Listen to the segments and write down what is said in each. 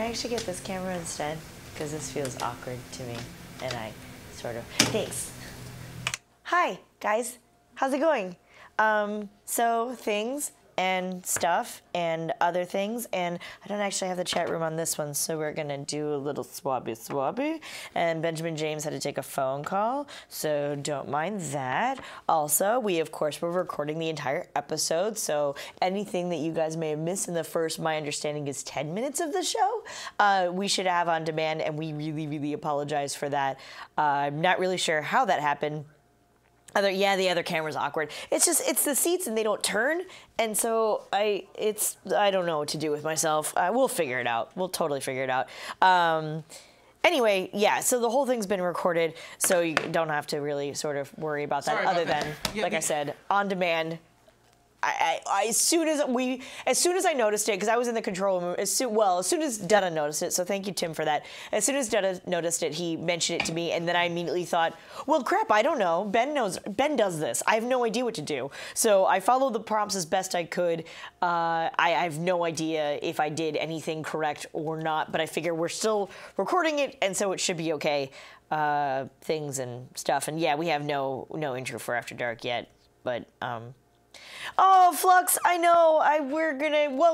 I actually get this camera instead? Because this feels awkward to me, and I sort of... Thanks. Hi, guys. How's it going? So, things and stuff and other things, and I don't actually have the chat room on this one, so we're gonna do a little swabby, and Benjamin James had to take a phone call, so don't mind that. Also, we of course were recording the entire episode, so anything that you guys may have missed in the first, my understanding is 10 minutes of the show, we should have on demand, and we really apologize for that. I'm not really sure how that happened. The other camera's awkward. It's the seats and they don't turn, and so I don't know what to do with myself. We'll figure it out. We'll totally figure it out. Anyway, yeah, so the whole thing's been recorded, so you don't have to really sort of worry about that. Other than, like I said, on demand. As soon as I noticed it, because I was in the control room, as soon as Dutta noticed it, so thank you, Tim, for that. As soon as Dutta noticed it, he mentioned it to me, and then I immediately thought, well, crap, I don't know. Ben does this. I have no idea what to do. So I followed the prompts as best I could. I have no idea if I did anything correct or not, but I figure we're still recording it, and so it should be okay. Things and stuff, and yeah, we have no intro for After Dark yet, but oh, Flux, I know,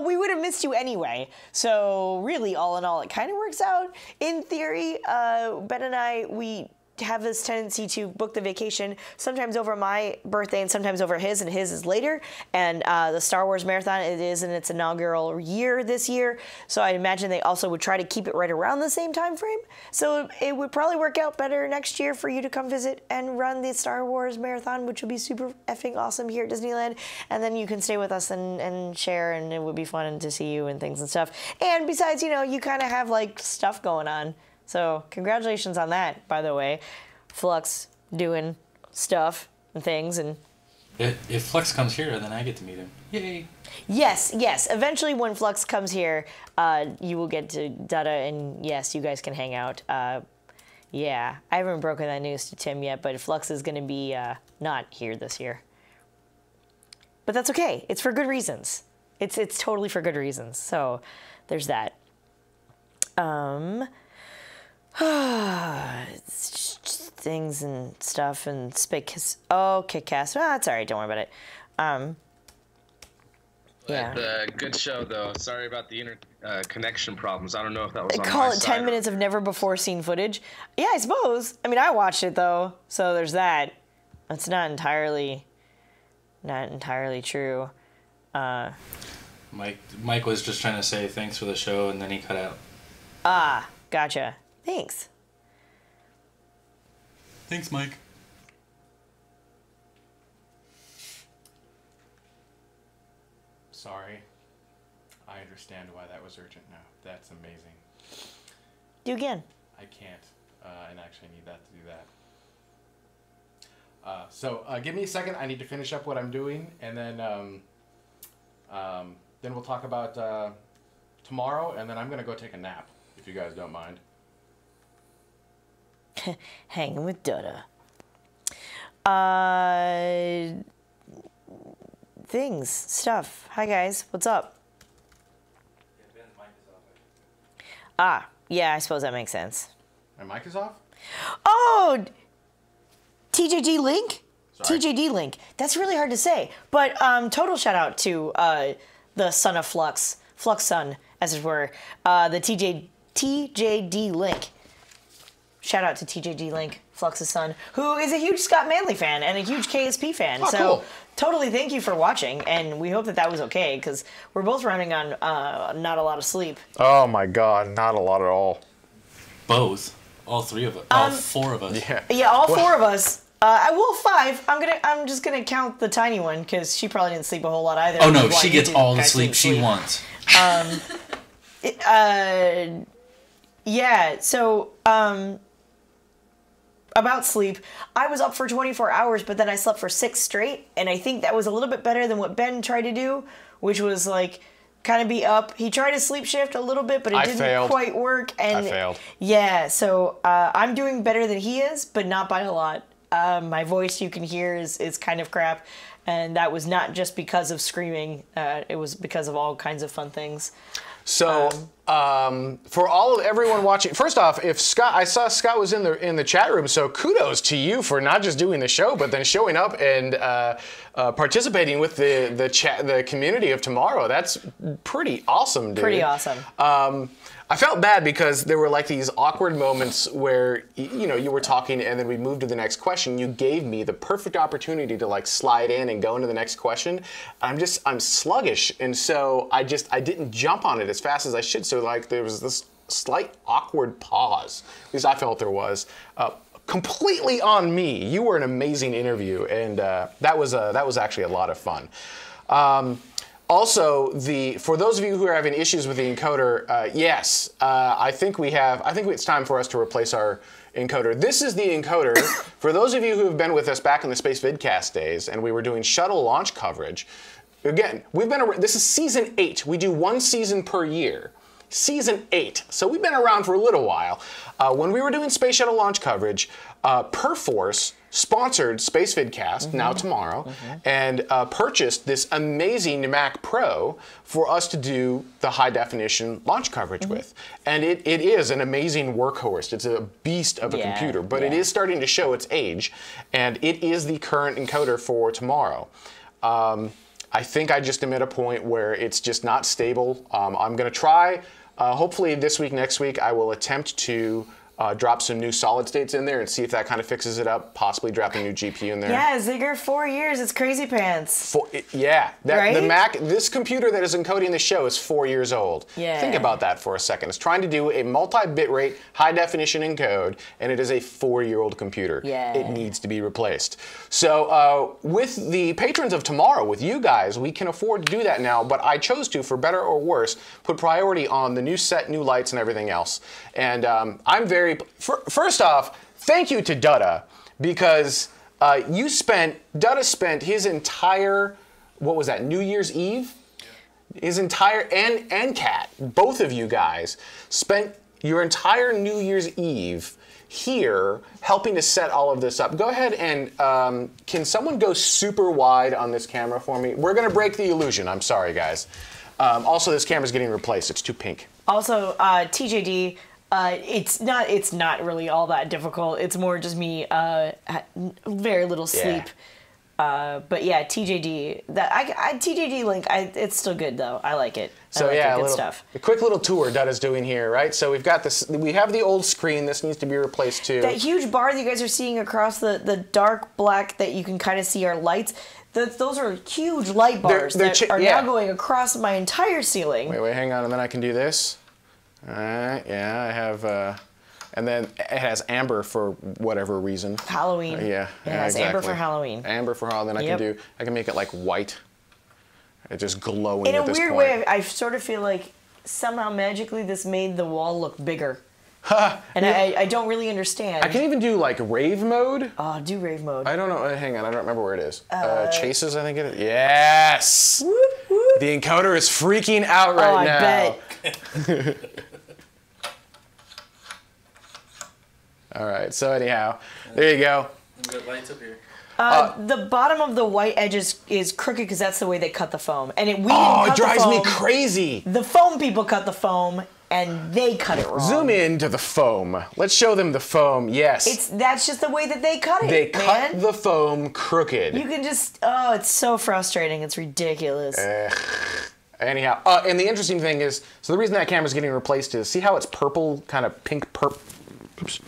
we would have missed you anyway. So really, all in all, it kind of works out. In theory, Ben and I, we have this tendency to book the vacation sometimes over my birthday and sometimes over his, and his is later. And the Star Wars Marathon, it is in its inaugural year this year. So I imagine they also would try to keep it right around the same time frame. So it would probably work out better next year for you to come visit and run the Star Wars Marathon, which would be super effing awesome here at Disneyland. And then you can stay with us and share, and it would be fun to see you and things and stuff. And besides, you kind of have like stuff going on. So congratulations on that, by the way. Flux doing stuff and things. And if Flux comes here, then I get to meet him. Yay. Yes. Eventually when Flux comes here, you will get to Dutta, and yes, you guys can hang out. Yeah, I haven't broken that news to Tim yet, but Flux is going to be not here this year. But that's okay. It's for good reasons. It's totally for good reasons. So there's that. Things and stuff and space. Oh, KitKast. Oh, that's all right. Don't worry about it. Yeah. Good show though. Sorry about the connection problems. I don't know if that was on Call my it side 10 minutes of never before seen footage. Yeah, I suppose. I mean, I watched it though, so there's that. It's not entirely true. Mike was just trying to say thanks for the show, and then he cut out. Ah, gotcha. Thanks. Thanks, Mike. Sorry. I understand why that was urgent now. That's amazing. Do again. I can't, and actually need that to do that. So give me a second. I need to finish up what I'm doing, and then we'll talk about tomorrow, and then I'm going to go take a nap, if you guys don't mind. Hanging with Dutta. Things, stuff. Hi guys, what's up? Ah, yeah, I suppose that makes sense. My mic is off? Oh, TJD Link? Sorry. TJD Link. That's really hard to say. But total shout out to the son of Flux, Flux son, as it were, the TJD Link. Shout out to TJD Link, Flux's son, who is a huge Scott Manley fan and a huge KSP fan. Oh, so cool. Totally thank you for watching, and we hope that was okay, because we're both running on not a lot of sleep. Oh my god, not a lot at all. Both. All three of us. All four of us. Yeah, all four of us. Well, five. I'm just gonna count the tiny one, because she probably didn't sleep a whole lot either. Oh no, she gets all the sleep she wants. Yeah, so, about sleep, I was up for 24 hours, but then I slept for 6 straight, and I think that was a little bit better than what Ben tried to do, which was, like, kind of be up. He tried to sleep shift a little bit, but it didn't quite work. And I failed. Yeah, so I'm doing better than he is, but not by a lot. My voice, you can hear, is kind of crap, and that was not just because of screaming. It was because of all kinds of fun things. So for everyone watching, first off, if Scott, I saw Scott was in the chat room, so kudos to you for not just doing the show, but then showing up and participating with the community of tomorrow. That's pretty awesome, dude. Pretty awesome. I felt bad because there were like these awkward moments where you were talking and then we moved to the next question. You gave me the perfect opportunity to like slide in and go into the next question. I'm sluggish, and so I didn't jump on it as fast as I should. So like there was this slight awkward pause. At least I felt there was. Completely on me. You were an amazing interview, and that was actually a lot of fun. Also, for those of you who are having issues with the encoder, yes, I think it's time for us to replace our encoder. This is the encoder. For those of you who have been with us back in the Space Vidcast days, and we were doing shuttle launch coverage, again, this is season 8. We do 1 season per year. Season 8. So we've been around for a little while. When we were doing space shuttle launch coverage, Perforce sponsored Space Vidcast, now tomorrow, and purchased this amazing Mac Pro for us to do the high definition launch coverage with. And it is an amazing workhorse. It's a beast of a computer, but it is starting to show its age, and it is the current encoder for tomorrow. I think I just am at a point where it's just not stable. I'm going to try, hopefully this week, next week, I will attempt to drop some new solid states in there and see if that kind of fixes it up, possibly drop a new GPU in there. Yeah, Zigger, 4 years, it's crazy pants. Right? The Mac, this computer that is encoding the show is 4 years old. Yeah. Think about that for a second. It's trying to do a multi-bit rate, high definition encode, and it is a 4-year-old computer. Yeah. It needs to be replaced. So with the patrons of tomorrow, with you guys, we can afford to do that now, but I chose to, for better or worse, put priority on the new set, new lights, and everything else. And I'm very, first off, thank you to Dutta, because Dutta spent his entire, what was that, New Year's Eve? His entire, and Kat, both of you guys, spent your entire New Year's Eve here helping to set all of this up. Go ahead and, can someone go super wide on this camera for me? We're gonna break the illusion, I'm sorry guys. Also, this camera's getting replaced, it's too pink. Also, TJD, it's not really all that difficult. It's more just me, very little sleep. But yeah, TJD, TJD link, it's still good though. I like it. So I like yeah, it. Good stuff. A quick little tour Dutta's doing here, right? So we've got this, we have the old screen, this needs to be replaced too. That huge bar that you guys are seeing across the dark black that you can kind of see our lights, those are huge light bars that are now going across my entire ceiling. Wait, hang on, and then I can do this. All right, yeah, I have, and then it has amber for whatever reason. Halloween. It has amber for Halloween. Amber for Halloween. Then I can make it like white. It's just glowing at this point. In a weird way, I sort of feel like somehow magically this made the wall look bigger. And I don't really understand. I can even do like rave mode. Oh, do rave mode. I don't know. Hang on, I don't remember where it is. Chases, I think it is. Yes! Whoop, whoop. The encoder is freaking out right now. I bet. All right, so anyhow, there you go. We've got lights up here. The bottom of the white edge is crooked because that's the way they cut the foam. And it drives me crazy. The foam people cut the foam, and they cut it wrong. Zoom into the foam. Let's show them the foam. Yes. That's just the way that they cut it. They cut the foam crooked. You can just, it's so frustrating. It's ridiculous. Anyhow, and the interesting thing is, so the reason that camera's getting replaced is, see how it's purple, kind of pink purple? Oops.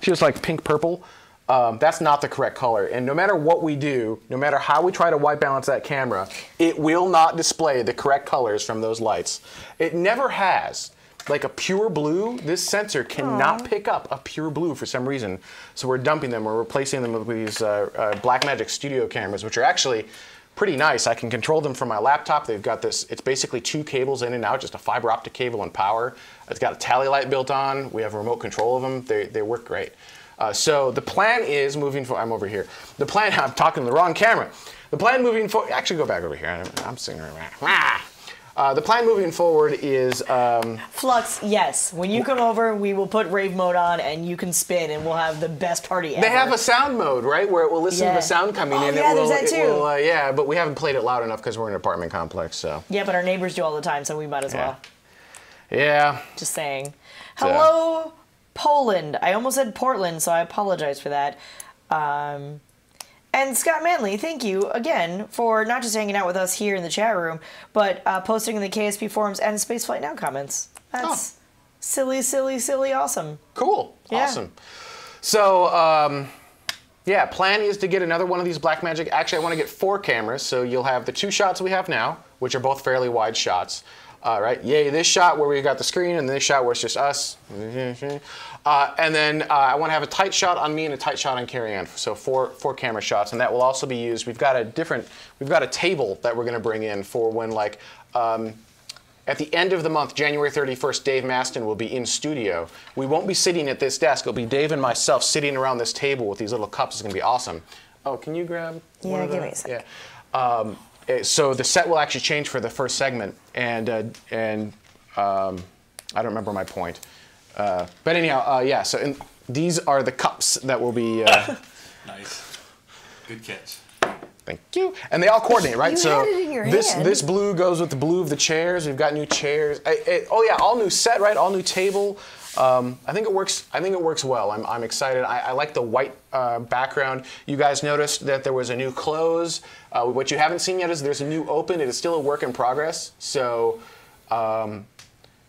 See, it's like pink purple. That's not the correct color. And no matter what we do, no matter how we try to white balance that camera, it will not display the correct colors from those lights. It never has. Like a pure blue, this sensor cannot pick up a pure blue for some reason. So we're dumping them, we're replacing them with these Blackmagic Studio cameras, which are actually pretty nice. I can control them from my laptop. They've got this, it's basically 2 cables in and out, just a fiber optic cable and power. It's got a tally light built on. We have remote control of them. They work great. So the plan is moving forward, I'm over here. The plan, I'm talking to the wrong camera. The plan moving forward, actually go back over here. I'm singing around. The plan moving forward is... Flux, yes. When you come over, we will put rave mode on and you can spin and we'll have the best party ever. They have a sound mode, right? Where it will listen to the sound coming in. Yeah, there's that too. Yeah, but we haven't played it loud enough because we're in an apartment complex, so... Yeah, but our neighbors do all the time, so we might as well. Yeah. Just saying. Hello, Poland. I almost said Portland, so I apologize for that. And Scott Manley, thank you again for not just hanging out with us here in the chat room, but posting in the KSP forums and Spaceflight Now comments. That's silly, silly, silly awesome. Cool. Yeah. Awesome. So, yeah, plan is to get another one of these Blackmagic. Actually, I want to get 4 cameras, so you'll have the 2 shots we have now, which are both fairly wide shots. Right? Yay, this shot where we got the screen, and this shot where it's just us. And then I want to have a tight shot on me and a tight shot on Carrie Ann. So 4 camera shots, and that will also be used. We've got a table that we're going to bring in for when, like, at the end of the month, January 31st, Dave Maston will be in studio. We won't be sitting at this desk. It'll be Dave and myself sitting around this table with these little cups. It's going to be awesome. Oh, can you grab one of give the, me a sec. Yeah. So the set will actually change for the first segment, and I don't remember my point. But anyhow, yeah. So these are the cups that will be. Nice. Good catch. Thank you. And they all coordinate, right? You so had it in your hand. this blue goes with the blue of the chairs. We've got new chairs. Oh yeah, all new set, right? All new table. I think it works. I think it works well. I'm excited. I like the white background. You guys noticed that there was a new close. What you haven't seen yet is there's a new open. It is still a work in progress. So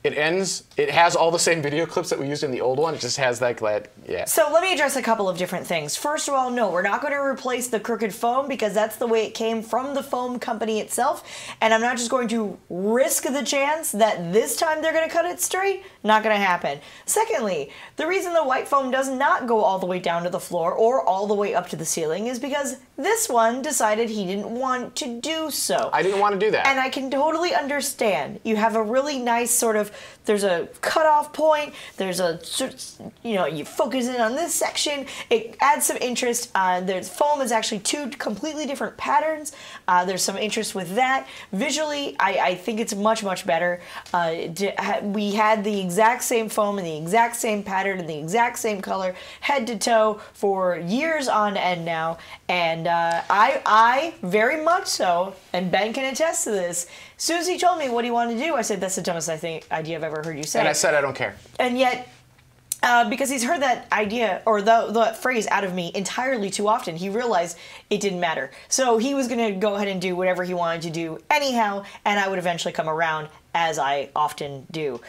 it has all the same video clips that we used in the old one. It just has that, yeah. So let me address a couple of different things. First of all, no, we're not going to replace the crooked foam because that's the way it came from the foam company itself. And I'm not just going to risk the chance that this time they're going to cut it straight. Not going to happen. Secondly, the reason the white foam does not go all the way down to the floor or all the way up to the ceiling is because this one decided he didn't want to do so. I didn't want to do that. And I can totally understand. You have a really nice sort of, there's a cutoff point, there's a, you know, you focus in on this section, it adds some interest. There's foam is actually 2 completely different patterns. There's some interest with that. Visually, I think it's much, much better. We had the exact same foam and the exact same pattern and the exact same color, head to toe, for years on end now. And I very much so, and Ben can attest to this, as soon as he told me what he wanted to do, I said, that's the dumbest idea I've ever heard you say. And I said, I don't care. And yet, because he's heard that idea, or the phrase out of me entirely too often, he realized it didn't matter. So he was going to go ahead and do whatever he wanted to do anyhow, and I would eventually come around, as I often do.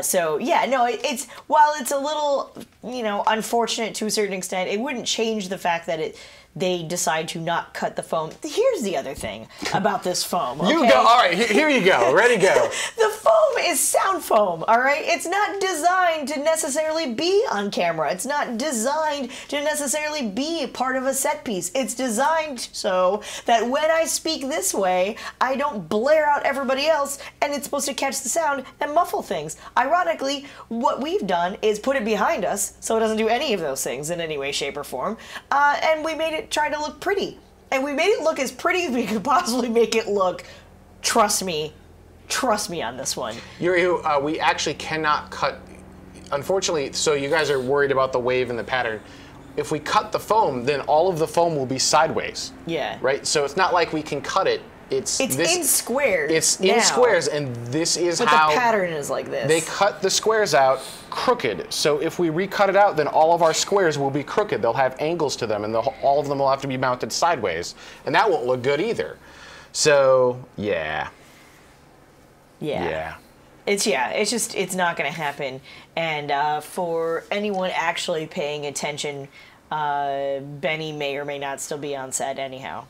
So yeah, no, it's while it's a little, you know, unfortunate to a certain extent, it wouldn't change the fact that they decide to not cut the foam. Here's the other thing about this foam. Okay? You go. All right, here you go. Ready, go. The foam is sound foam, all right? It's not designed to necessarily be on camera. It's not designed to necessarily be part of a set piece. It's designed so that when I speak this way, I don't blare out everybody else, and it's supposed to catch the sound and muffle things. Ironically, what we've done is put it behind us so it doesn't do any of those things in any way, shape, or form, and we made it try to look pretty. And we made it look as pretty as we could possibly make it look. Trust me on this one. We actually cannot cut, unfortunately, so you guys are worried about the wave and the pattern. If we cut the foam, then all of the foam will be sideways. Yeah. Right? So it's not like we can cut it. It's in squares. It's now. In squares, and this is but how the pattern is like this. They cut the squares out crooked. So if we recut it out, then all of our squares will be crooked. They'll have angles to them, and all of them will have to be mounted sideways, and that won't look good either. So yeah. It's not going to happen. And for anyone actually paying attention, Benny may or may not still be on set anyhow.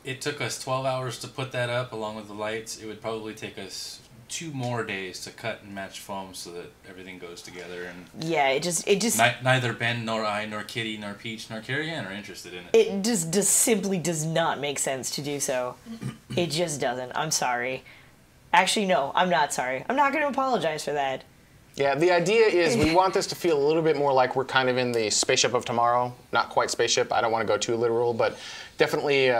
It took us 12 hours to put that up along with the lights. It would probably take us 2 more days to cut and match foam so that everything goes together. And yeah, it just neither Ben nor I nor Kitty nor Peach nor Carrie Ann are interested in it. It just simply does not make sense to do so. It just doesn't. I'm sorry. Actually, no, I'm not sorry. I'm not going to apologize for that. Yeah, the idea is we want this to feel a little bit more like we're kind of in the spaceship of tomorrow. Not quite spaceship. I don't want to go too literal, but definitely.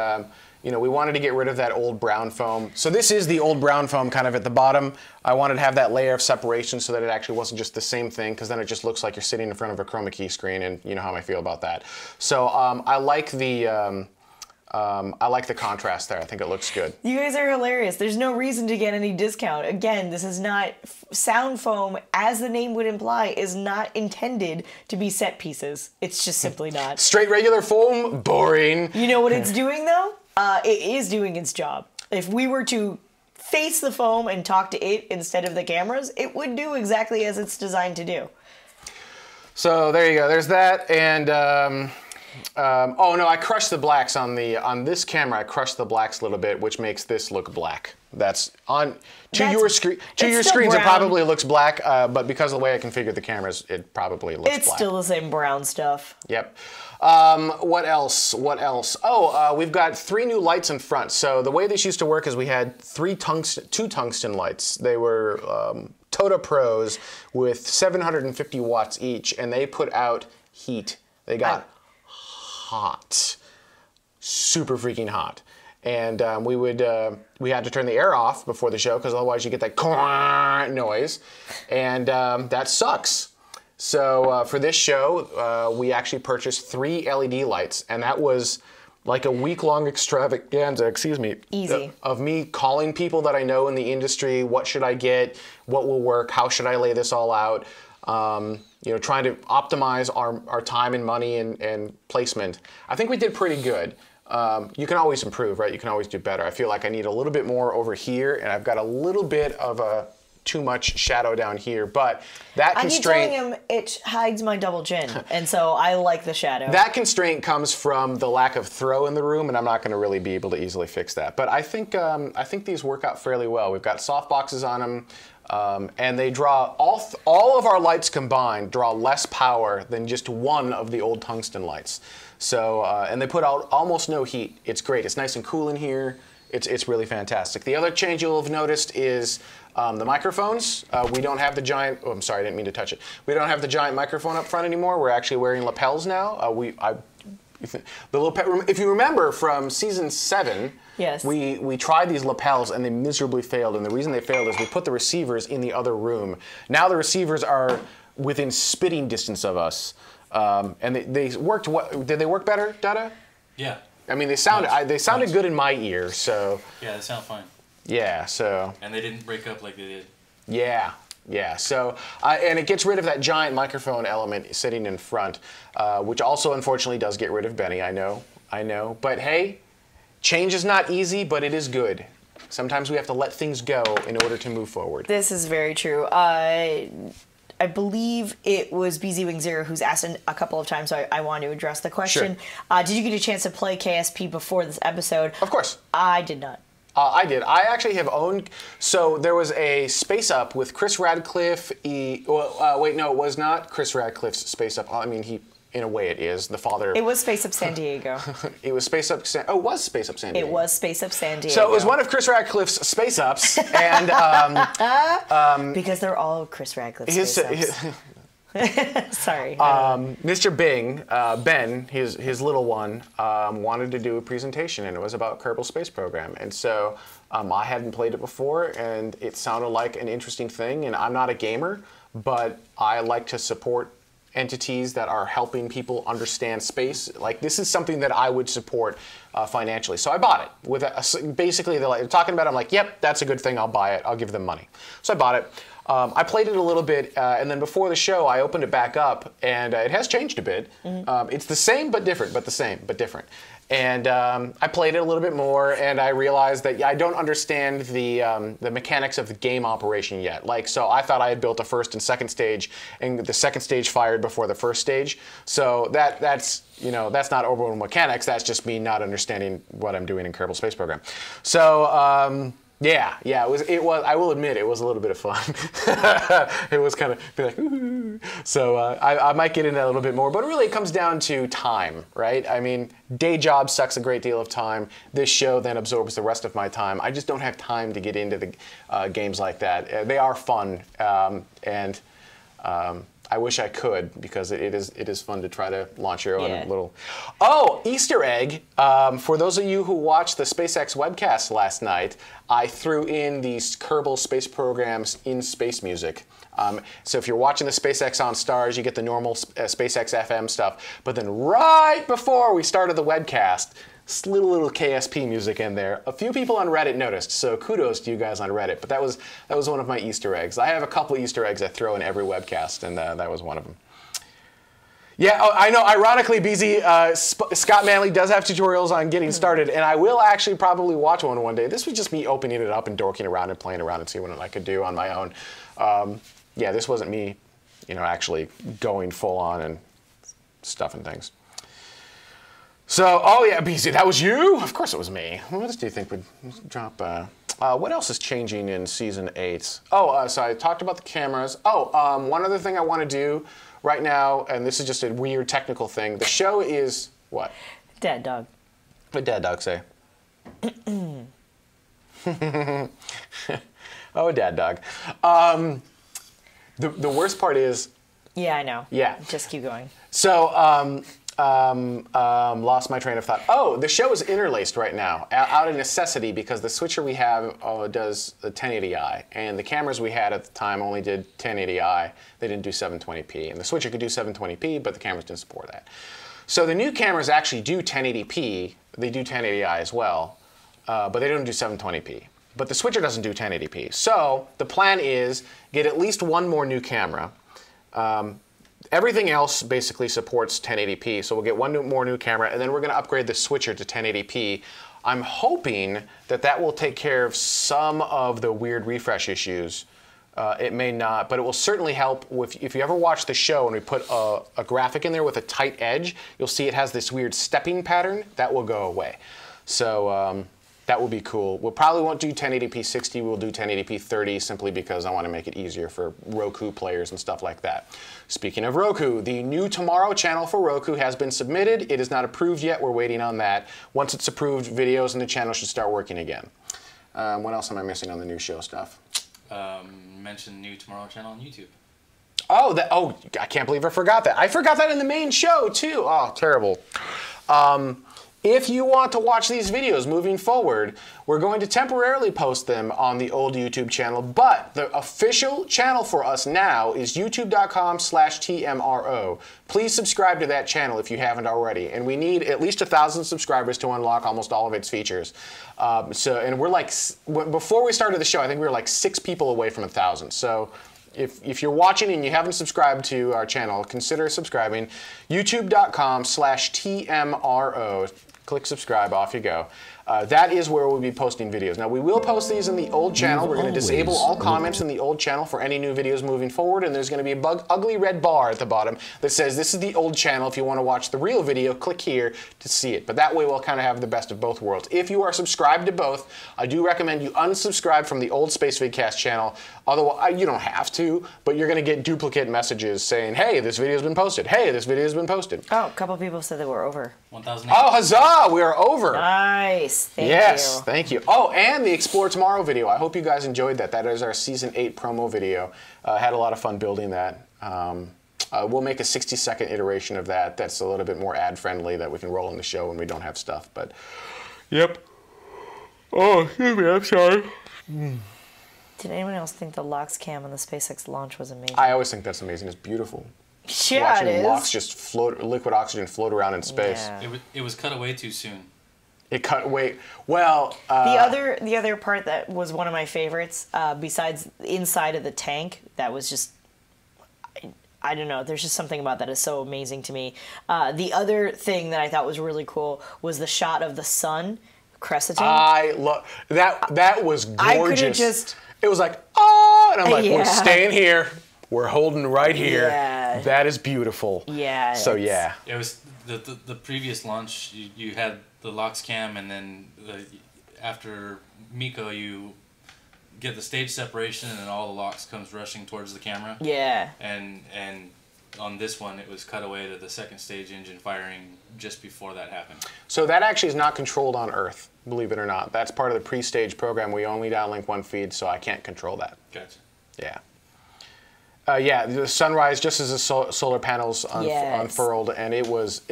You know, we wanted to get rid of that old brown foam. So this is the old brown foam kind of at the bottom. I wanted to have that layer of separation so that it actually wasn't just the same thing, because then it just looks like you're sitting in front of a chroma key screen, and you know how I feel about that. So I like the I like the contrast there. I think it looks good. You guys are hilarious. There's no reason to get any discount. Again, this is not sound foam, as the name would imply, is not intended to be set pieces. It's just simply not. Straight regular foam, boring. You know what it's doing though? It is doing its job. If we were to face the foam and talk to it instead of the cameras, it would do exactly as it's designed to do. So there you go. There's that, and oh no, I crushed the blacks on this camera. I crushed the blacks a little bit, which makes this look black. That's on your screens. It probably looks black, but because of the way I configured the cameras, it probably looks black. It's still the same brown stuff. Yep. What else? What else? Oh, we've got 3 new lights in front. So the way this used to work is we had 2 tungsten lights. They were Tota Pros with 750 watts each, and they put out heat. They got hot, super freaking hot. And we had to turn the air off before the show because otherwise you get that noise, and that sucks. So for this show, we actually purchased 3 LED lights, and that was like a week-long extravaganza, Easy. Of me calling people that I know in the industry. What should I get? What will work? How should I lay this all out? You know, trying to optimize our time and money and placement. I think we did pretty good. You can always improve, right? You can always do better. I feel like I need a little bit more over here, and I've got a little bit of a too much shadow down here, but that constraint... I keep telling him it hides my double chin, and so I like the shadow. That constraint comes from the lack of throw in the room, and I'm not going to really be able to easily fix that. But I think these work out fairly well. We've got soft boxes on them, and they draw, all of our lights combined draw less power than just one of the old tungsten lights. So, and they put out almost no heat. It's great. It's nice and cool in here. It's really fantastic. The other change you'll have noticed is the microphones. We don't have the giant, oh, I'm sorry, I didn't mean to touch it. We don't have the giant microphone up front anymore. We're actually wearing lapels now. If you remember from season 7, yes, we tried these lapels and they miserably failed. And the reason they failed is we put the receivers in the other room. Now the receivers are within spitting distance of us. And they worked. Did they work better, Dada? Yeah. I mean, they sounded good in my ear. So. Yeah, they sound fine. Yeah. So. And they didn't break up like they did. Yeah. Yeah. So, and it gets rid of that giant microphone element sitting in front, which also unfortunately does get rid of Benny. I know. But hey, change is not easy, but it is good. Sometimes we have to let things go in order to move forward. This is very true. I believe it was BZ Wing Zero who's asked a couple of times, so I want to address the question. Sure. Did you get a chance to play KSP before this episode? Of course. I did not. I did. I actually have owned. So there was a Space Up with Chris Radcliffe. Wait, no, it was not Chris Radcliffe's Space Up. I mean, in a way, it is the father. It was Space Up San Diego. It was Space Up. It was Space Up San Diego. It was Space Up San Diego. So it was one of Chris Radcliffe's Space Ups, and because they're all Chris Radcliffe Space Ups. Sorry. Mr. Bing, Ben, his little one, wanted to do a presentation, and it was about Kerbal Space Program. And so I hadn't played it before, and it sounded like an interesting thing. And I'm not a gamer, but I like to support entities that are helping people understand space. Like, this is something that I would support financially. So I bought it. With basically, they're talking about it. I'm like, yep, that's a good thing. I'll buy it. I'll give them money. So I bought it. I played it a little bit, and then before the show, I opened it back up, and it has changed a bit. Mm-hmm. It's the same but different, but the same but different. And I played it a little bit more, and I realized that I don't understand the mechanics of the game operation yet. Like, so I thought I had built a first and second stage, and the second stage fired before the first stage. So that's not overall mechanics. That's just me not understanding what I'm doing in Kerbal Space Program. So. Yeah, it was. I will admit, it was a little bit of fun. It was kind of like, ooh. So I might get into that a little bit more. But really, it comes down to time, right? I mean, day job sucks a great deal of time. This show then absorbs the rest of my time. I just don't have time to get into the games like that. They are fun, and I wish I could, because it is fun to try to launch your own little. Oh, Easter egg! For those of you who watched the SpaceX webcast last night, I threw in these Kerbal Space Programs in space music. So if you're watching the SpaceX on Stars, you get the normal SpaceX FM stuff. But then right before we started the webcast, little KSP music in there. A few people on Reddit noticed, so kudos to you guys on Reddit. But that was one of my Easter eggs. I have a couple Easter eggs I throw in every webcast, and that was one of them. Yeah, oh, I know. Ironically, BZ, Scott Manley does have tutorials on getting started, and I will actually probably watch one day. This was just me opening it up and dorking around and playing around and seeing what I could do on my own. Yeah, this wasn't me, actually going full on and stuffing things. So, oh yeah, BZ, that was you? Of course it was me. What else do you think would drop? What else is changing in Season 8? Oh, so I talked about the cameras. Oh, one other thing I want to do right now, and this is just a weird technical thing. The show is what? Dad dog. What did Dad dog say? Oh, Dad dog. The worst part is. Yeah, I know. Yeah. Just keep going. So, lost my train of thought. Oh, the show is interlaced right now, out of necessity, because the switcher we have does the 1080i, and the cameras we had at the time only did 1080i. They didn't do 720p, and the switcher could do 720p, but the cameras didn't support that. So the new cameras actually do 1080p. They do 1080i as well, but they don't do 720p. But the switcher doesn't do 1080p. So the plan is get at least one more new camera. Everything else basically supports 1080p, so we'll get one more new camera, and then we're going to upgrade the switcher to 1080p. I'm hoping that will take care of some of the weird refresh issues. It may not, but it will certainly help if you ever watch the show and we put a graphic in there with a tight edge, you'll see it has this weird stepping pattern. That will go away. So that will be cool. We'll probably won't do 1080p 60, we'll do 1080p 30 simply because I want to make it easier for Roku players and stuff like that. Speaking of Roku, the new TMRO channel for Roku has been submitted. It is not approved yet, we're waiting on that. Once it's approved, videos in the channel should start working again. What else am I missing on the new show stuff? Mention new TMRO channel on YouTube. Oh, I can't believe I forgot that. I forgot that in the main show too. Oh, terrible. If you want to watch these videos moving forward, we're going to temporarily post them on the old YouTube channel, but the official channel for us now is youtube.com/TMRO. Please subscribe to that channel if you haven't already, and we need at least 1,000 subscribers to unlock almost all of its features. And we're like, before we started the show, I think we were like 6 people away from 1,000. So if you're watching and you haven't subscribed to our channel, consider subscribing. youtube.com/TMRO. Click subscribe, off you go. That is where we'll be posting videos. Now, we will post these in the old channel. We're going to disable all comments in the old channel for any new videos moving forward, and there's going to be a ugly red bar at the bottom that says this is the old channel. If you want to watch the real video, click here to see it. But that way we'll kind of have the best of both worlds. If you are subscribed to both, I do recommend you unsubscribe from the old Space Vidcast channel. Otherwise, you don't have to, but you're going to get duplicate messages saying, hey, this video's been posted. Hey, this video's been posted. Oh, a couple people said that we're over. 1,000. Oh, huzzah! We are over. Nice. Thank you. Yes, thank you. Oh, and the Explore Tomorrow video. I hope you guys enjoyed that. That is our Season 8 promo video. Had a lot of fun building that. We'll make a 60-second iteration of that that's a little bit more ad-friendly that we can roll in the show when we don't have stuff. But, yep. Oh, excuse me, I'm sorry. Did anyone else think the LOX cam on the SpaceX launch was amazing? I always think that's amazing. It's beautiful. Yeah, Watching it is. LOX just float, liquid oxygen float around in space. Yeah. It was cut away too soon. It cut away. Well, the other part that was one of my favorites, besides inside of the tank, that was just, I don't know. There's just something about that is so amazing to me. The other thing that I thought was really cool was the shot of the sun crescenting. I love that. That was gorgeous. I could have just. It was like, oh, and I'm like, Yeah. we're staying here. We're holding right here. Yeah. That is beautiful. Yeah. So yeah. It was the previous launch. You had the LOX cam, and then after Miko, you get the stage separation, and then all the LOX comes rushing towards the camera. Yeah. And on this one, it was cut away to the second stage engine firing just before that happened. So that actually is not controlled on Earth, believe it or not. That's part of the pre-stage program. We only downlink one feed, so I can't control that. Gotcha. Yeah. Yeah, the sunrise just as the solar panels unfurled, and it was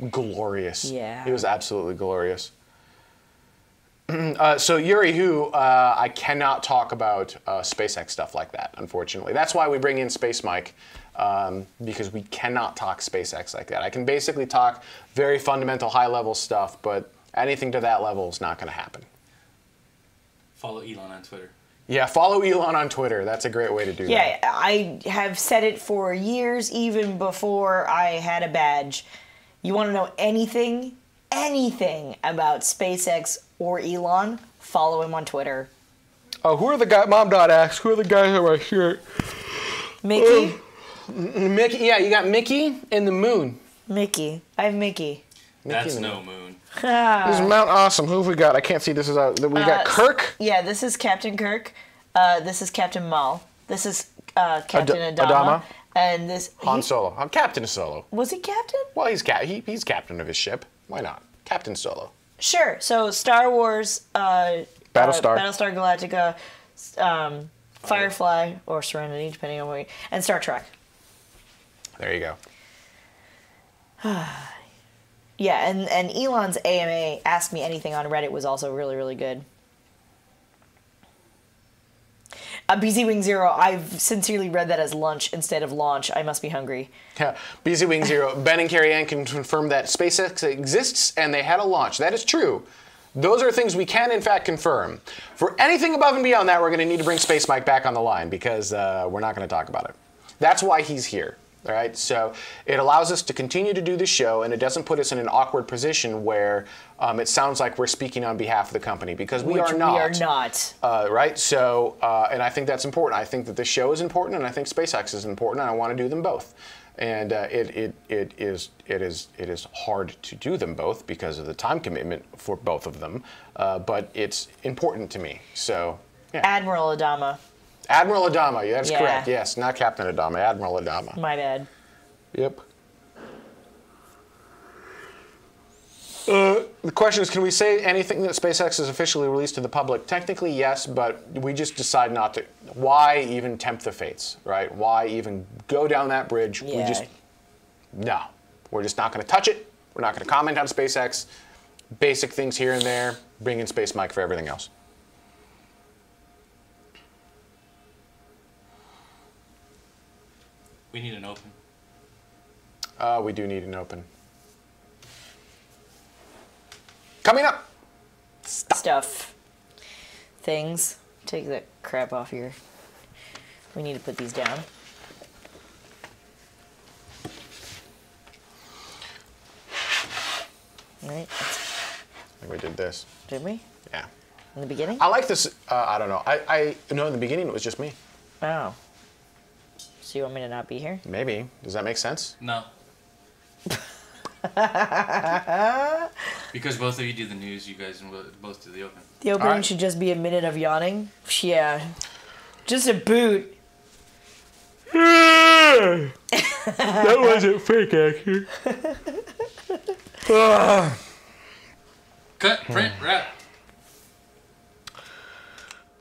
glorious. Yeah. It was absolutely glorious. So Yuri, I cannot talk about SpaceX stuff like that, unfortunately. That's why we bring in Space Mike, because we cannot talk SpaceX like that. I can basically talk very fundamental, high-level stuff, but Anything to that level is not going to happen. Follow Elon on Twitter. Yeah, follow Elon on Twitter. That's a great way to do that. Yeah, I have said it for years, even before I had a badge. You want to know anything about SpaceX or Elon? Follow him on Twitter. Oh, who are the guys? Mom Dot asks, who are the guys on my shirt? Mickey? Mickey, yeah, you got Mickey and the moon. Mickey. I have Mickey. That's no moon. This is Mount Awesome. Who have we got? I can't see. This is we got Kirk. Yeah, this is Captain Kirk. This is Captain Mal. This is Captain Adama. And this... Han Solo. I'm Captain Solo. Was he Captain? Well, he's captain of his ship. Why not? Captain Solo. Sure. So Star Wars... Battlestar. Battlestar Galactica, Firefly, or Serenity, depending on what you... And Star Trek. There you go. Yeah, and Elon's AMA Ask Me Anything on Reddit was also really, really good. BZ Wing Zero, I've sincerely read that as lunch instead of launch. I must be hungry. Yeah, BZ Wing Zero. Ben and Carrie Ann can confirm that SpaceX exists and they had a launch. That is true. Those are things we can, in fact, confirm. For anything above and beyond that, we're going to need to bring Space Mike back on the line because we're not going to talk about it. That's why he's here. All right, so it allows us to continue to do the show, and it doesn't put us in an awkward position where it sounds like we're speaking on behalf of the company, because we are not. We are not. Right, so, and I think that's important. I think that the show is important, and I think SpaceX is important, and I want to do them both. And it is hard to do them both because of the time commitment for both of them, but it's important to me. So, yeah. Admiral Adama. Admiral Adama, yeah, that's correct. Yes, not Captain Adama, Admiral Adama. My bad. Yep. The question is, can we say anything that SpaceX has officially released to the public? Technically, yes, but we just decide not to. Why even tempt the fates, right? Why even go down that bridge? Yeah. No. We're just not going to touch it. We're not going to comment on SpaceX. Basic things here and there. Bring in Space Mike for everything else. We need an open. We do need an open. Coming up. Stuff. Things. Take that crap off here. We need to put these down. All right. I think we did this. Did we? Yeah. In the beginning? I like this. I don't know. No, in the beginning it was just me. Oh. So you want me to not be here? Maybe. Does that make sense? No. Because both of you do the news, you guys both do the open. The opening should just be a minute of yawning? Yeah. Just a boot. That wasn't fake, actually. Cut, print, wrap.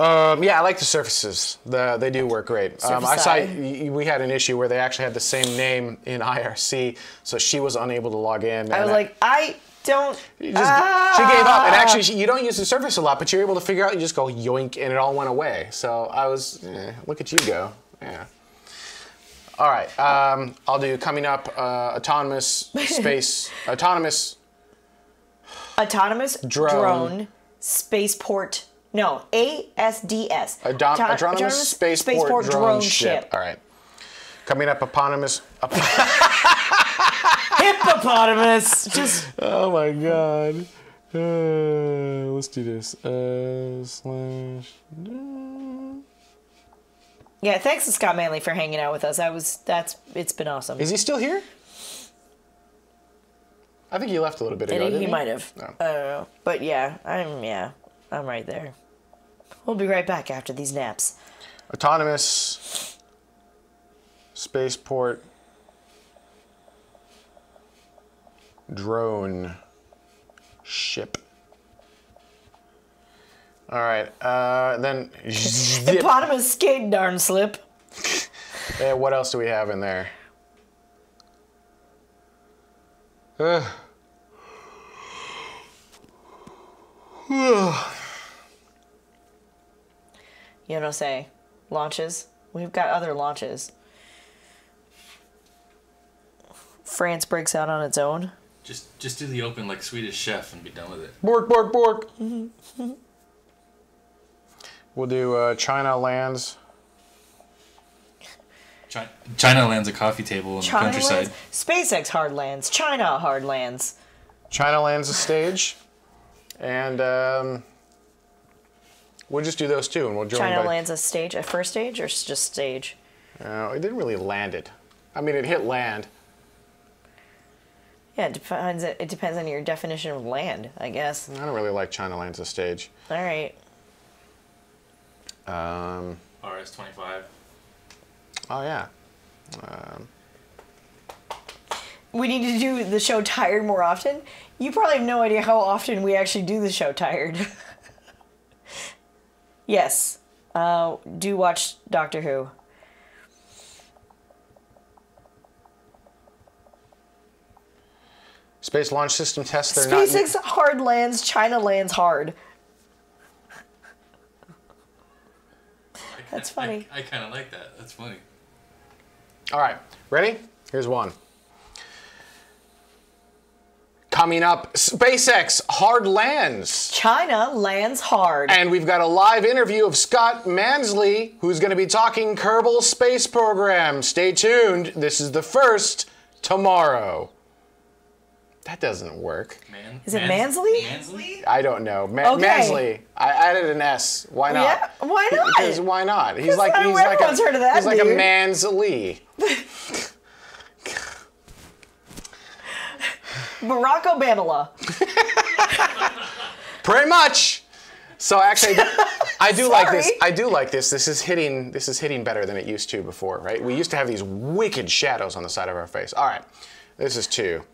Yeah, I like the surfaces. They do work great. I saw we had an issue where they actually had the same name in IRC, so she was unable to log in. I was like, I don't. She gave up, and actually, you don't use the surface a lot, but you're able to figure out. You just go yoink, and it all went away. So I was, look at you go. Yeah. All right, I'll do coming up. Autonomous drone spaceport. No, ASDS. Autonomous Spaceport Drone Ship. All right. Coming up, eponymous. Hippopotamus. Just. Oh my God. Let's do this. Yeah, thanks to Scott Manley for hanging out with us. It's been awesome. Is he still here? I think he left a little bit ago. He might have. No. I don't know. But yeah, I'm right there. We'll be right back after these naps. Autonomous Spaceport Drone Ship. All right, then. Hippopotamus skate darn slip. What else do we have in there? You know, say launches. We've got other launches. France breaks out on its own. Just do the open like Swedish Chef and be done with it. Bork, bork, bork. We'll do China lands. China lands a coffee table in the countryside. Lands, SpaceX hard lands. China hard lands. China lands a stage. And we'll just do those two, and we'll join China lands a stage, a first stage, or just stage? It didn't really land it. I mean, it hit land. Yeah, it depends on your definition of land, I guess. I don't really like China lands a stage. All right. RS-25. Oh, yeah. We need to do the show Tired more often. You probably have no idea how often we actually do the show Tired. Yes. Do watch Doctor Who. Space Launch System tests. They're SpaceX hard lands, China lands hard. That's funny. I kind of like that. That's funny. All right, ready? Here's one. Coming up, SpaceX hard lands. China lands hard. And we've got a live interview of Scott Mansley, who's going to be talking Kerbal Space Program. Stay tuned. This is the first tomorrow. That doesn't work. Is it Mansley? Mansley? I don't know. Okay. Mansley. I added an S. Why not? Yeah, why not? Because why not? He's like everyone's heard of that he's like a dude. Mansley. Barack Obama. Pretty much. So actually, I do like this. Sorry. I do like this. This is hitting better than it used to before, right? We used to have these wicked shadows on the side of our face. All right, this is 2.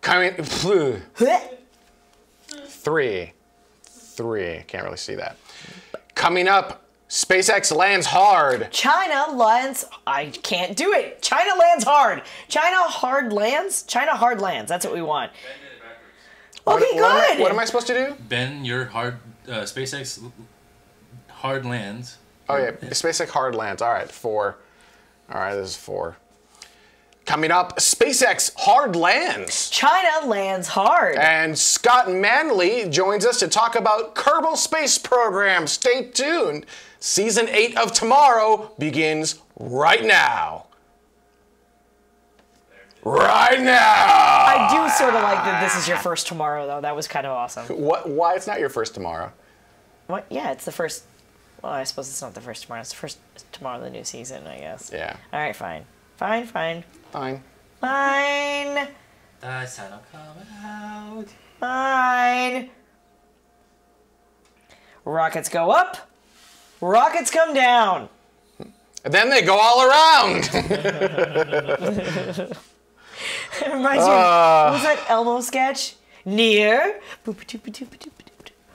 Coming, 3. Can't really see that. Coming up, SpaceX lands hard. China lands. I can't do it. China lands hard. China hard lands. China hard lands. That's what we want. Okay, good. What am I supposed to do? Ben, your SpaceX hard lands. Oh yeah, SpaceX hard lands. All right, 4. All right, this is 4. Coming up, SpaceX hard lands. China lands hard. And Scott Manley joins us to talk about Kerbal Space Program. Stay tuned. Season 8 of Tomorrow begins right now. Right now! I do sort of like that this is your first tomorrow, though. That was kind of awesome. What? Why it's not your first tomorrow? What? Yeah, it's the first. Well, I suppose it's not the first tomorrow. It's the first tomorrow of the new season, I guess. Yeah. All right, fine. Fine. Fine. Fine. The sun will come out. Fine. Rockets go up. Rockets come down. And then they go all around. It reminds me of, what was that Elmo sketch? Near.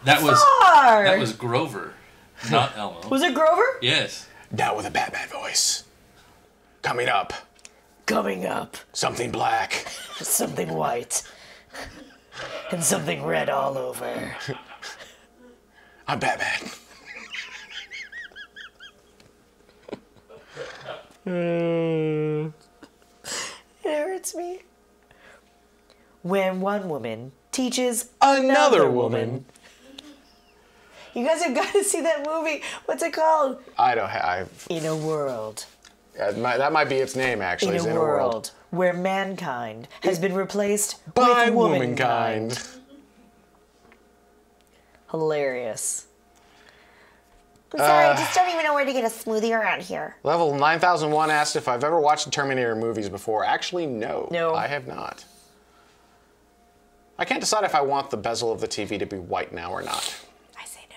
That Far. was Grover, not Elmo. Was it Grover? Yes. Now with a Batman voice. Coming up, Coming up. something black. Something white. And something red all over. I'm Batman. It hurts me. When one woman teaches another woman. You guys have got to see that movie. What's it called? I don't have. In a world. That might be its name, actually. In a world where mankind has been replaced By with womankind. Hilarious. I'm sorry, I just don't even know where to get a smoothie around here. Level 9001 asked if I've ever watched the Terminator movies before. Actually, no. No. I have not. I can't decide if I want the bezel of the TV to be white now or not. I say no.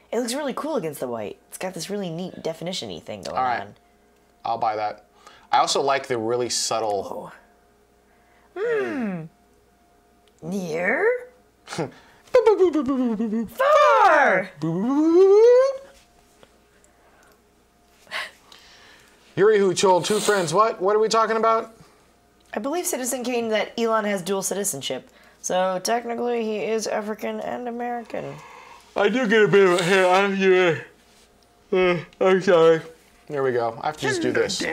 It looks really cool against the white. It's got this really neat definition-y thing going All right. on. I'll buy that. I also like the really subtle... Near? Far! Yuri who told 2 friends what? What are we talking about? I believe Citizen Kane that Elon has dual citizenship. So technically he is African and American. I do get a bit of a hair. I'm sorry. There we go. I have to just do this.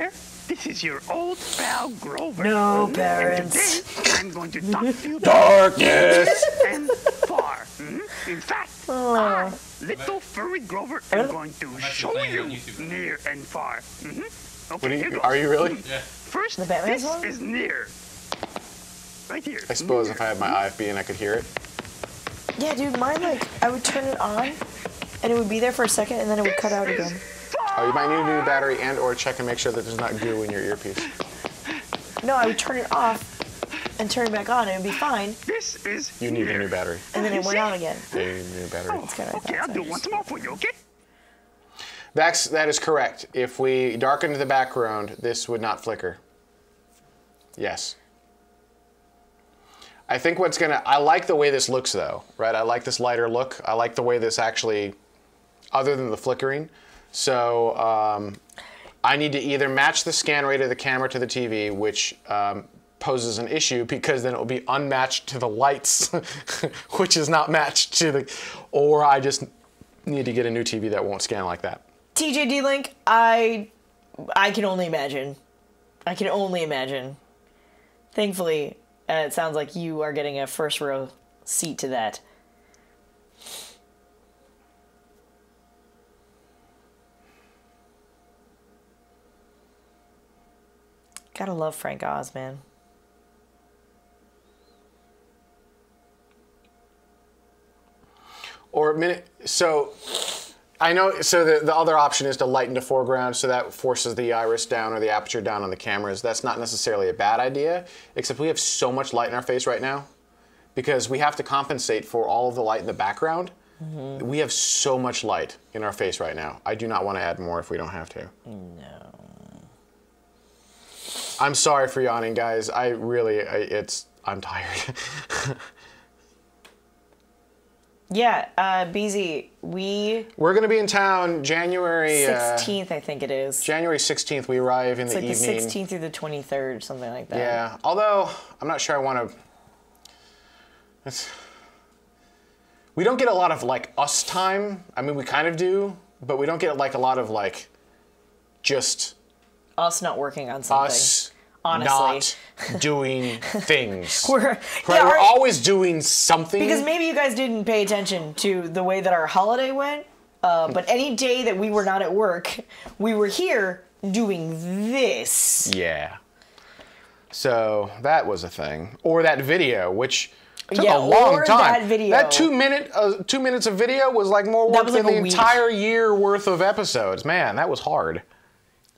This is your old pal Grover. No, And parents. today, I'm going to talk to you Darkness! and far. In fact, I, little furry Grover, am going to show playing you on YouTube. near and far. Okay, here goes. Are you really? Yeah. First, The Batman this song? is near. Right here. I suppose if I had my IFB and I could hear it. Yeah, dude, mine, like, I would turn it on, and it would be there for a second, and then it would cut out again. Oh, you might need a new battery and or check and make sure that there's not goo in your earpiece. No, I would turn it off and turn it back on, and it would be fine, This is You need a near. new battery. and then it went out again. Yeah, you need a new battery. That's kind of Okay, I'll do once more for you, okay? That is correct. If we darkened the background, this would not flicker. Yes. I think I like the way this looks though, right? I like this lighter look. I like the way this actually, other than the flickering. So I need to either match the scan rate of the camera to the TV, which poses an issue because then it will be unmatched to the lights, which is not matched to the, or I just need to get a new TV that won't scan like that. TJ Link, I can only imagine. I can only imagine. Thankfully, it sounds like you are getting a first row seat to that. Gotta love Frank Oz, man. So I know, so the other option is to lighten the foreground, so that forces the iris down or the aperture down on the cameras. That's not necessarily a bad idea, except we have so much light in our face right now because we have to compensate for all of the light in the background. Mm-hmm. We have so much light in our face right now. I do not want to add more if we don't have to. No. I'm sorry for yawning, guys. I'm tired. Yeah, BZ, We're going to be in town January 16th, I think it is. January 16th. We arrive in the evening. It's like the 16th through the 23rd, something like that. Yeah, although I'm not sure I want to. We don't get a lot of like us time. I mean, we kind of do, but we don't get like a lot of like just us not working on something. Us honestly not doing things. We're always doing something. Because maybe you guys didn't pay attention to the way that our holiday went, but any day that we were not at work, we were here doing this. Yeah. So that was a thing. Or that video, which took a Yeah, long or time. that video. That 2 minutes of video was like more That work was than like the a week. entire year worth of episodes. Man, that was hard.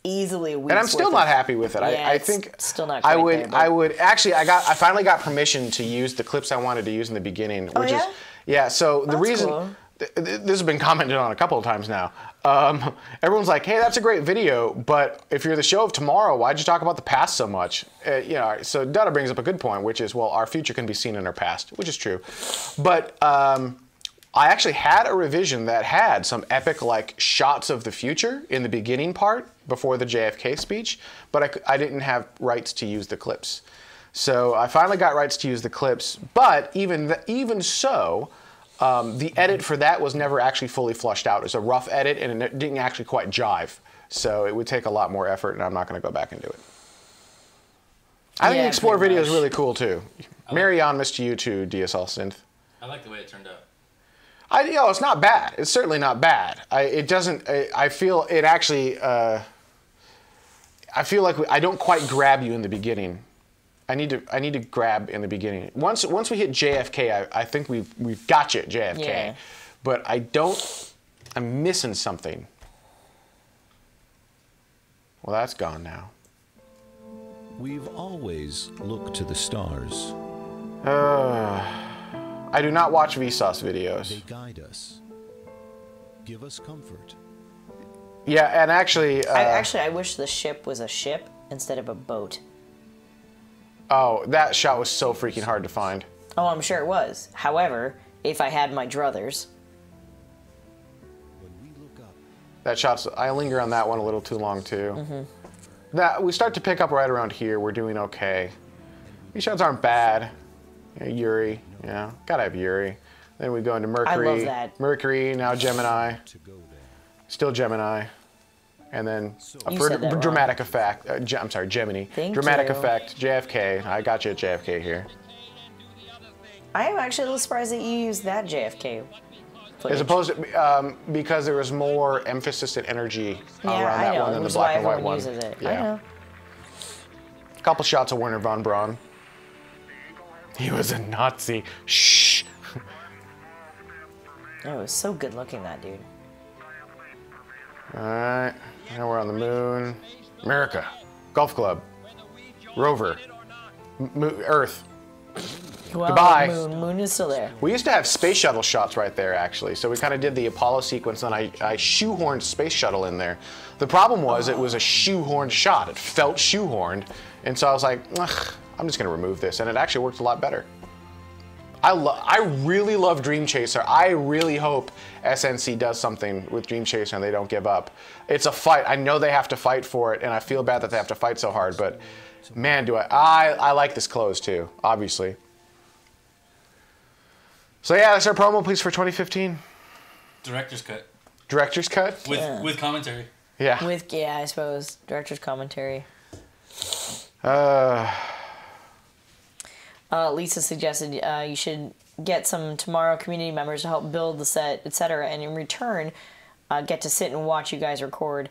Easily a week's And I'm still worth not of- happy with it. Yeah, I it's think still not I quite would there, but- I would actually I finally got permission to use the clips I wanted to use in the beginning, which yeah? is yeah, so the That's reason cool. this has been commented on a couple of times now. Everyone's like, "Hey, that's a great video, but if you're the show of tomorrow, why'd you talk about the past so much?" So Dutta brings up a good point, which is, well, our future can be seen in our past, which is true. But I actually had a revision that had some epic like shots of the future in the beginning part before the JFK speech, but I didn't have rights to use the clips. So I finally got rights to use the clips, but even so, the edit for that was never actually fully flushed out. It's a rough edit, and it didn't actually quite jive. So it would take a lot more effort, and I'm not going to go back and do it. I think Yeah, the Explore pretty video is much. really cool too. Mary on Miss to you too, DSL Synth. I like the way it turned out. It's not bad. It's certainly not bad. I feel it actually. I feel like I don't quite grab you in the beginning. I need to grab in the beginning. Once we hit JFK, I think we've got you at JFK. Yeah. But I'm missing something. Well, that's gone now. We've always looked to the stars. I do not watch Vsauce videos. They guide us, give us comfort. Yeah, and actually... I wish the ship was a ship instead of a boat. Oh, that shot was so freaking hard to find. Oh, I'm sure it was. However, if I had my druthers... When we look up, That shot's... I linger on that one a little too long, too. That we start to pick up right around here. We're doing okay. These shots aren't bad. Yeah, Yuri. Yeah, gotta have Yuri. Then we go into Mercury. I love that. Mercury, now Gemini. to go there. Still Gemini. And then You for said that wrong. dramatic effect, I'm sorry, Gemini. Thank Dramatic you. effect, JFK. I got you at JFK here. I am actually a little surprised that you used that JFK footage. As opposed to, because there was more emphasis and energy around I that know, one than which the is black why and white everyone one. uses it. I Yeah. know. A couple shots of Werner von Braun. He was a Nazi. Shh. Oh, it was so good looking, that dude. All right, now we're on the moon. America, Golf Club, Rover, Earth. Well, Goodbye. Moon is still there. We used to have space shuttle shots right there, actually. So we kind of did the Apollo sequence, and I shoehorned space shuttle in there. The problem was it was a shoehorned shot. It felt shoehorned, and so I was like, ugh, I'm just going to remove this, and it actually worked a lot better. I really love Dream Chaser. I really hope SNC does something with Dream Chaser and they don't give up. It's a fight. I know they have to fight for it, and I feel bad that they have to fight so hard, but man, do I like this close too, obviously. So yeah, that's our promo, please, for 2015. Director's cut. Director's cut? With commentary. Yeah. I suppose. Director's commentary. Lisa suggested you should get some TMRO community members to help build the set, etc., and in return, get to sit and watch you guys record.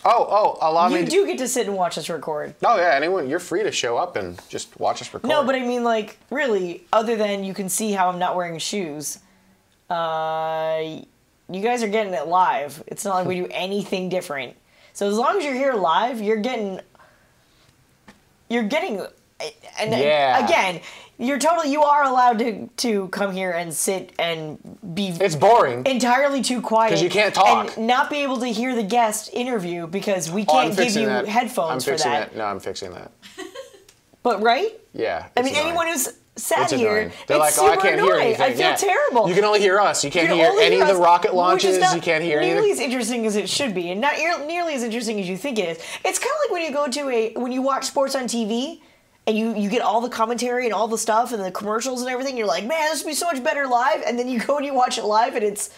Allow me You do get to sit and watch us record. Oh yeah, anyone, you're free to show up and just watch us record. No, but I mean, like, really, other than you can see how I'm not wearing shoes, you guys are getting it live. It's not like we do anything different. So as long as you're here live, you're getting, and Yeah. again, you are allowed to come here and sit and be. It's boring. Entirely too quiet. 'Cause you can't talk. And not be able to hear the guest interview because we Oh, I'm can't give fixing you that. headphones I'm fixing for that. No, I'm fixing that. But right? Yeah. I it's mean, annoying. anyone who's sat It's here, annoying. They're it's like, oh, I super can't hear annoying. anything. I feel Yeah. terrible. You can only hear us. You can't can hear only any of the us, rocket which launches. is not You can't hear any of nearly the... as interesting as it should be, and not nearly as interesting as you think it is. It's kind of like when you go to when you watch sports on TV, and you get all the commentary and all the stuff and the commercials and everything. You're like, man, this would be so much better live. And then you go and you watch it live, and it's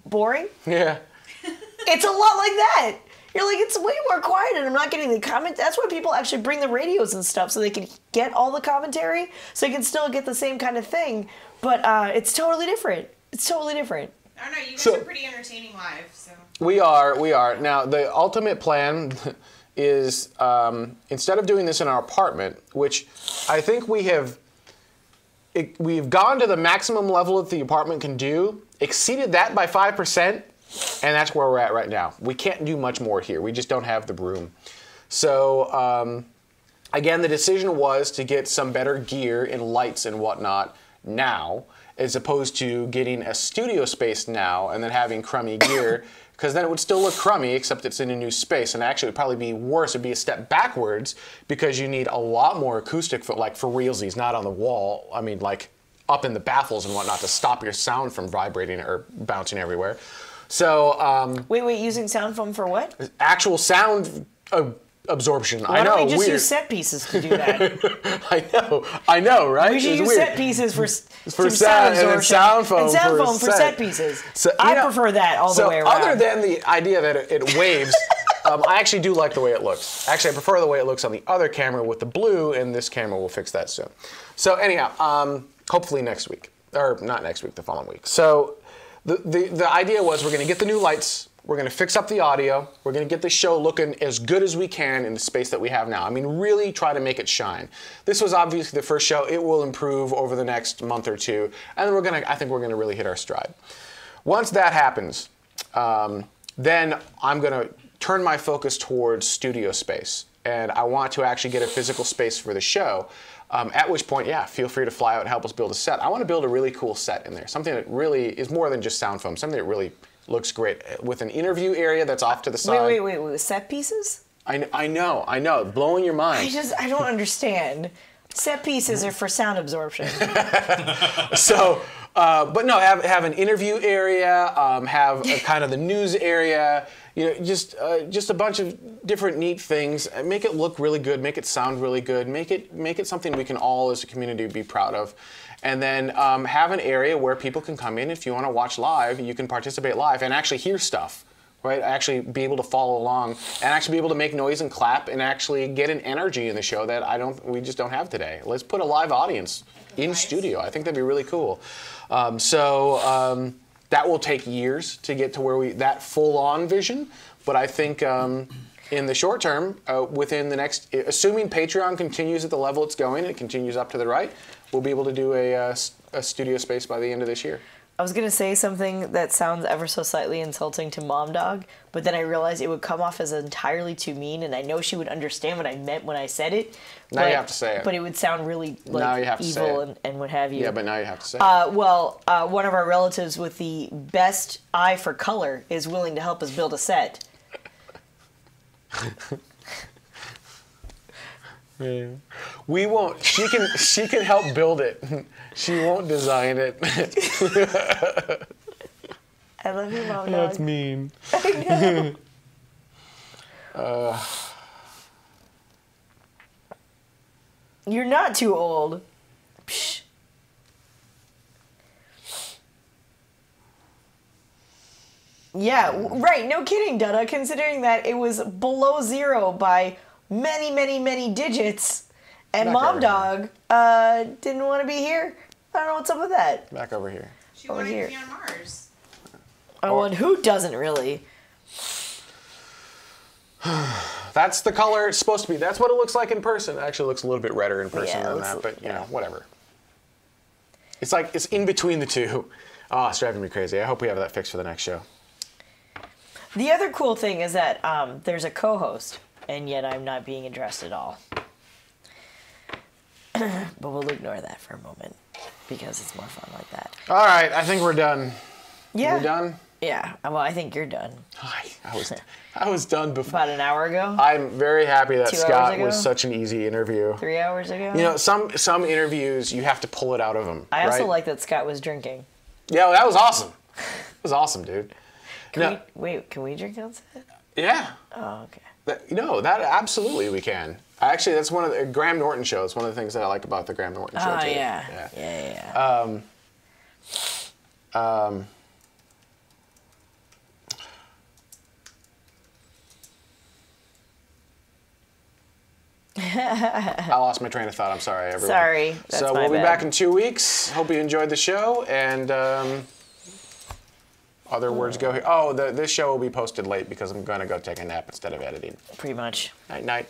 boring. Yeah. It's a lot like that. You're like, it's way more quiet, and I'm not getting the comment. That's why people actually bring the radios and stuff, so they can get all the commentary, so you can still get the same kind of thing. But it's totally different. It's totally different. I don't know. You guys are pretty entertaining live, so. We are. Now, the ultimate plan is instead of doing this in our apartment, which I think we've gone to the maximum level that the apartment can do, exceeded that by 5%, and that's where we're at right now. We can't do much more here. We just don't have the room. So, again, the decision was to get some better gear and lights and whatnot now, as opposed to getting a studio space now and then having crummy gear, because then it would still look crummy, except it's in a new space. And actually, it would probably be worse. It would be a step backwards, because you need a lot more acoustic, like for realsies, not on the wall. I mean, like up in the baffles and whatnot, to stop your sound from vibrating or bouncing everywhere. So, Wait, using sound foam for what? actual sound absorption. Why I know, don't we just weird. use set pieces to do that? I know, right? We should It's use weird. set pieces for sound, sound and then absorption. sound foam and sound for foam for set. set pieces. So, you I know, prefer that all the way around. Other than the idea that it waves, I actually do like the way it looks. Actually, I prefer the way it looks on the other camera with the blue, and this camera will fix that soon. So anyhow, hopefully next week. Or not next week, the following week. So the idea was we're going to get the new lights. We're going to fix up the audio. We're going to get the show looking as good as we can in the space that we have now. I mean, really try to make it shine. This was obviously the first show. It will improve over the next month or two. And then I think we're going to really hit our stride. Once that happens, then I'm going to turn my focus towards studio space. And I want to actually get a physical space for the show. At which point, yeah, feel free to fly out and help us build a set. I want to build a really cool set in there. Something that really is more than just sound foam. Something that really looks great, with an interview area that's off to the side. Wait, set pieces? I know, blowing your mind. I don't understand. Set pieces are for sound absorption. So, but no, have an interview area, have kind of the news area, you know, just a bunch of different neat things. Make it look really good, make it sound really good, make it something we can all as a community be proud of. And then have an area where people can come in. If you want to watch live, you can participate live and actually hear stuff right? Actually be able to follow along and actually be able to make noise and clap and actually get an energy in the show that we just don't have today. Let's put a live audience in studio. I think that'd be really cool. That will take years to get to where that full-on vision, but I think in the short term, within the next, assuming Patreon continues at the level it's going, it continues up to the right, we'll be able to do a studio space by the end of this year. I was going to say something that sounds ever so slightly insulting to Mom Dog, but then I realized it would come off as entirely too mean, and I know she would understand what I meant when I said it. Now you have to say it. But it would sound really evil and what have you. Yeah, but now you have to say it. One of our relatives with the best eye for color is willing to help us build a set. Yeah. We won't. She can help build it. She won't design it. I love you, Mom Dog. That's mean. I know. You're not too old. Psh. Yeah, right. No kidding, Dada. Considering that it was below zero by many, many, many digits, and Mom Dog didn't want to be here. I don't know what's up with that. Back over here. She wanted to be on Mars. Oh, and who doesn't really? That's the color it's supposed to be. That's what it looks like in person. It actually looks a little bit redder in person than that, but you know, whatever. It's like it's in between the two. Oh, it's driving me crazy. I hope we have that fixed for the next show. The other cool thing is that there's a co-host, and yet I'm not being addressed at all. But we'll ignore that for a moment because it's more fun like that. All right, I think we're done. Yeah. We're done? Yeah. Well, I think you're done. I was done before. About an hour ago? I'm very happy that 2 hours Scott ago? was such an easy interview. 3 hours ago? You know, some interviews you have to pull it out of them. I also right? like that Scott was drinking. Yeah, that was awesome. It was awesome, dude. Can we drink on set? Yeah. Oh, okay. That absolutely we can. Actually, that's one of the Graham Norton show. It's one of the things that I like about the Graham Norton show Oh, too. yeah. I lost my train of thought. I'm sorry, everyone. Sorry. So we'll be back in 2 weeks. Hope you enjoyed the show. And other words go here. Oh, this show will be posted late because I'm going to go take a nap instead of editing. Pretty much. Night, night.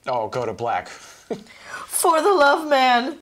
Oh, go to black. For the love, man.